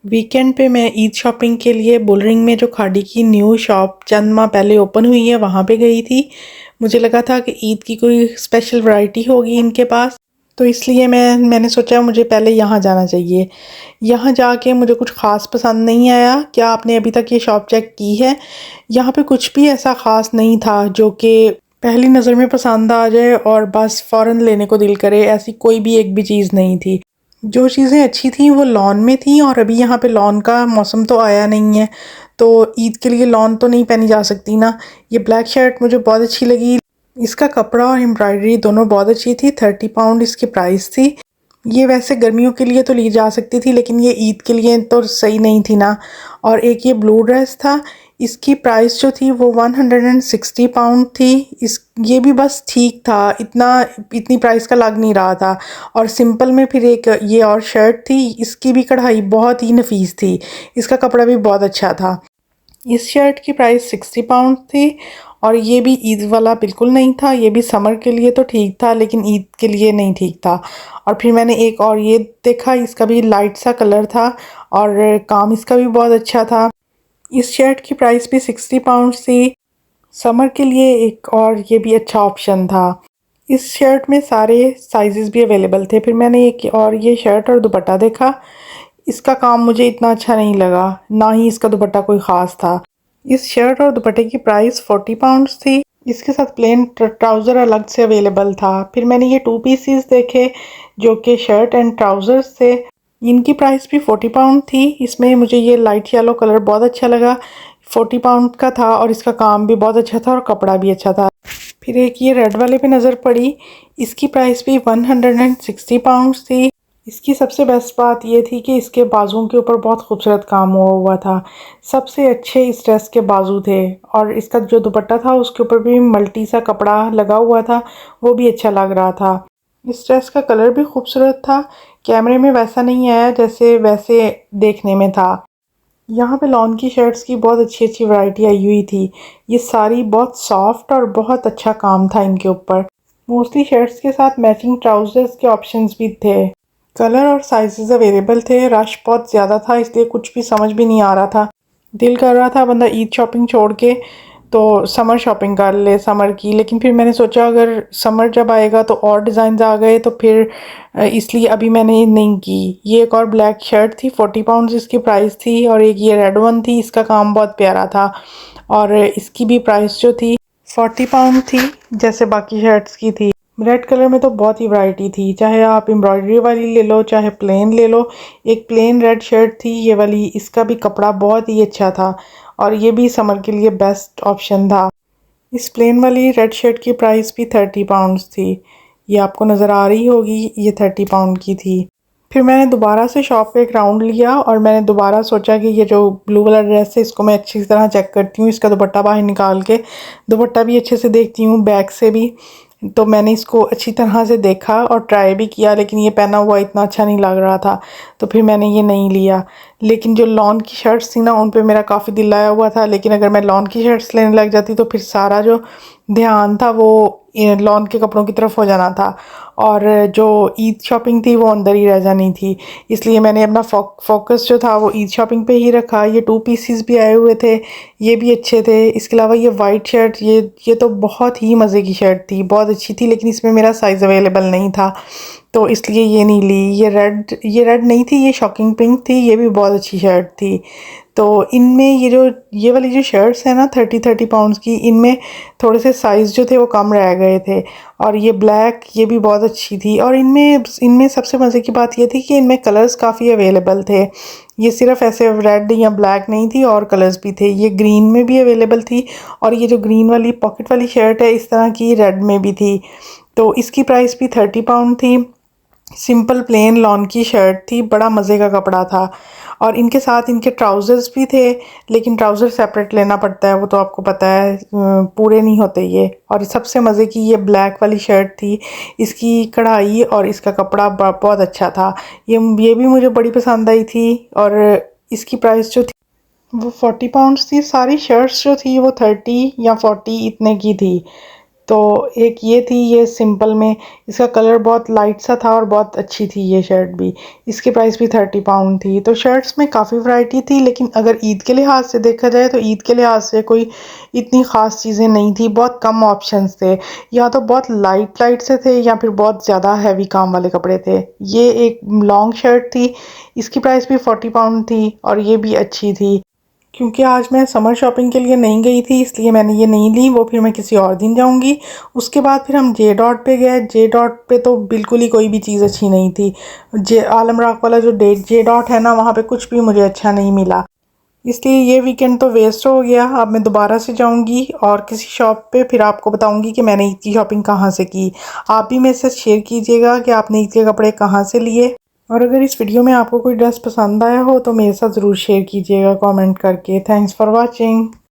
Weekend पे मैं Eid shopping के लिए बुलरिंग में जो खाड़ी की न्यू शॉप चंद माह पहले ओपन हुई है वहाँ पे गई थी। मुझे लगा था कि ईद की कोई स्पेशल वैरायटी होगी इनके पास, तो इसलिए मैंने सोचा मुझे पहले यहाँ जाना चाहिए। यहाँ जाके मुझे कुछ ख़ास पसंद नहीं आया। क्या आपने अभी तक ये शॉप चेक की है? यहाँ पे कुछ भी ऐसा ख़ास नहीं था जो कि पहली नज़र में पसंद आ जाए और बस फ़ौरन लेने को दिल करे। ऐसी कोई भी एक भी चीज़ नहीं थी। जो चीज़ें अच्छी थी वो लॉन में थी, और अभी यहाँ पे लॉन का मौसम तो आया नहीं है, तो ईद के लिए लॉन तो नहीं पहनी जा सकती ना। ये ब्लैक शर्ट मुझे बहुत अच्छी लगी। इसका कपड़ा और एम्ब्रॉयडरी दोनों बहुत अच्छी थी। 30 पाउंड इसकी प्राइस थी। ये वैसे गर्मियों के लिए तो ली जा सकती थी, लेकिन ये ईद के लिए तो सही नहीं थी ना। और एक ये ब्लू ड्रेस था, इसकी प्राइस जो थी वो 160 पाउंड थी। इस ये भी बस ठीक था, इतनी प्राइस का लग नहीं रहा था। और सिंपल में फिर एक ये और शर्ट थी, इसकी भी कढ़ाई बहुत ही नफीस थी। इसका कपड़ा भी बहुत अच्छा था। इस शर्ट की प्राइस 60 पाउंड थी। और ये भी ईद वाला बिल्कुल नहीं था। ये भी समर के लिए तो ठीक था, लेकिन ईद के लिए नहीं ठीक था। और फिर मैंने एक और ये देखा, इसका भी लाइट सा कलर था और काम इसका भी बहुत अच्छा था। इस शर्ट की प्राइस भी 60 पाउंड थी। समर के लिए एक और ये भी अच्छा ऑप्शन था। इस शर्ट में सारे साइजेस भी अवेलेबल थे। फिर मैंने एक और ये शर्ट और दुपट्टा देखा। इसका काम मुझे इतना अच्छा नहीं लगा, ना ही इसका दुपट्टा कोई ख़ास था। इस शर्ट और दुपट्टे की प्राइस 40 पाउंड थी। इसके साथ प्लेन ट्राउज़र अलग से अवेलेबल था। फिर मैंने ये 2 पीसीस देखे जो कि शर्ट एंड ट्राउज़र्स थे। इनकी प्राइस भी 40 पाउंड थी। इसमें मुझे ये लाइट येलो कलर बहुत अच्छा लगा। 40 पाउंड का था और इसका काम भी बहुत अच्छा था और कपड़ा भी अच्छा था। फिर एक ये रेड वाले पे नज़र पड़ी। इसकी प्राइस भी 160 पाउंड थी। इसकी सबसे बेस्ट बात ये थी कि इसके बाजुओं के ऊपर बहुत खूबसूरत काम हुआ हुआ था। सबसे अच्छे इस ड्रेस के बाजू थे। और इसका जो दुपट्टा था उसके ऊपर भी मल्टी सा कपड़ा लगा हुआ था, वो भी अच्छा लग रहा था। इस ड्रेस का कलर भी खूबसूरत था। कैमरे में वैसा नहीं आया जैसे वैसे देखने में था। यहाँ पे लॉन की शर्ट्स की बहुत अच्छी अच्छी वैरायटी आई हुई थी। ये सारी बहुत सॉफ्ट और बहुत अच्छा काम था इनके ऊपर। मोस्टली शर्ट्स के साथ मैचिंग ट्राउजर्स के ऑप्शंस भी थे। कलर और साइजेस अवेलेबल थे। रश बहुत ज़्यादा था, इसलिए कुछ भी समझ भी नहीं आ रहा था। दिल कर रहा था बंदा ईद शॉपिंग छोड़ के तो समर शॉपिंग कर ले समर की, लेकिन फिर मैंने सोचा अगर समर जब आएगा तो और डिज़ाइन आ गए तो फिर इसलिए अभी मैंने नहीं की। ये एक और ब्लैक शर्ट थी, 40 पाउंड इसकी प्राइस थी। और एक ये रेड वन थी, इसका काम बहुत प्यारा था और इसकी भी प्राइस जो थी 40 पाउंड थी, जैसे बाकी शर्ट्स की थी। रेड कलर में तो बहुत ही वैरायटी थी, चाहे आप एम्ब्रॉयडरी वाली ले लो चाहे प्लेन ले लो। एक प्लेन रेड शर्ट थी ये वाली, इसका भी कपड़ा बहुत ही अच्छा था और ये भी समर के लिए बेस्ट ऑप्शन था। इस प्लेन वाली रेड शर्ट की प्राइस भी 30 पाउंड थी। ये आपको नज़र आ रही होगी, ये 30 पाउंड की थी। फिर मैंने दोबारा से शॉप पे एक राउंड लिया और मैंने दोबारा सोचा कि ये जो ब्लू वाला ड्रेस है इसको मैं अच्छी तरह चेक करती हूँ। इसका दुपट्टा बाहर निकाल के दुपट्टा भी अच्छे से देखती हूँ, बैक से भी। तो मैंने इसको अच्छी तरह से देखा और ट्राई भी किया, लेकिन ये पहना हुआ इतना अच्छा नहीं लग रहा था, तो फिर मैंने ये नहीं लिया। लेकिन जो लॉन की शर्ट्स थी ना उन पे मेरा काफ़ी दिल आया हुआ था, लेकिन अगर मैं लॉन की शर्ट्स लेने लग जाती तो फिर सारा जो ध्यान था वो लॉन के कपड़ों की तरफ हो जाना था और जो ईद शॉपिंग थी वो अंदर ही रह जानी थी। इसलिए मैंने अपना फोकस जो था वो ईद शॉपिंग पे ही रखा। ये 2 पीसीस भी आए हुए थे, ये भी अच्छे थे। इसके अलावा ये वाइट शर्ट, ये तो बहुत ही मज़े की शर्ट थी, बहुत अच्छी थी, लेकिन इसमें मेरा साइज़ अवेलेबल नहीं था तो इसलिए ये नहीं ली। ये रेड नहीं थी, ये शॉकिंग पिंक थी, ये भी बहुत अच्छी शर्ट थी। तो इनमें ये वाली जो शर्ट्स हैं ना 30 पाउंड्स की, इनमें थोड़े से साइज़ जो थे वो कम रह गए थे। और ये ब्लैक, ये भी बहुत अच्छी थी। और इनमें सबसे मज़े की बात ये थी कि इनमें कलर्स काफ़ी अवेलेबल थे। ये सिर्फ ऐसे रेड या ब्लैक नहीं थी, और कलर्स भी थे। ये ग्रीन में भी अवेलेबल थी और ये जो ग्रीन वाली पॉकेट वाली शर्ट है इस तरह की रेड में भी थी। तो इसकी प्राइस भी 30 पाउंड थी। सिंपल प्लेन लॉन की शर्ट थी, बड़ा मज़े का कपड़ा था। और इनके साथ इनके ट्राउज़र्स भी थे, लेकिन ट्राउज़र सेपरेट लेना पड़ता है, वो तो आपको पता है, पूरे नहीं होते ये। और सबसे मज़े की ये ब्लैक वाली शर्ट थी, इसकी कढ़ाई और इसका कपड़ा बहुत अच्छा था। ये भी मुझे बड़ी पसंद आई थी। और इसकी प्राइस जो थी वो 40 पाउंड्स थी। सारी शर्ट्स जो थी वो 30 या 40 इतने की थी। तो एक ये थी, ये सिंपल में, इसका कलर बहुत लाइट सा था और बहुत अच्छी थी ये शर्ट भी। इसकी प्राइस भी 30 पाउंड थी। तो शर्ट्स में काफ़ी वैरायटी थी, लेकिन अगर ईद के लिहाज से देखा जाए तो ईद के लिहाज से कोई इतनी ख़ास चीज़ें नहीं थी, बहुत कम ऑप्शंस थे। या तो बहुत लाइट लाइट से थे या फिर बहुत ज़्यादा हैवी काम वाले कपड़े थे। ये एक लॉन्ग शर्ट थी, इसकी प्राइस भी 40 पाउंड थी और ये भी अच्छी थी। क्योंकि आज मैं समर शॉपिंग के लिए नहीं गई थी, इसलिए मैंने ये नहीं ली, वो फिर मैं किसी और दिन जाऊंगी। उसके बाद फिर हम जे डॉट पे गए। जे डॉट पे तो बिल्कुल ही कोई भी चीज़ अच्छी नहीं थी। जे आलम राख वाला जो जे डॉट है ना, वहाँ पे कुछ भी मुझे अच्छा नहीं मिला। इसलिए ये वीकेंड तो वेस्ट हो गया। अब मैं दोबारा से जाऊंगी और किसी शॉप पे, फिर आपको बताऊंगी कि मैंने ईद की शॉपिंग कहाँ से की। आप भी मेरे से शेयर कीजिएगा कि आपने ईद के कपड़े कहाँ से लिए। और अगर इस वीडियो में आपको कोई ड्रेस पसंद आया हो तो मेरे साथ ज़रूर शेयर कीजिएगा कमेंट करके। Thanks for watching.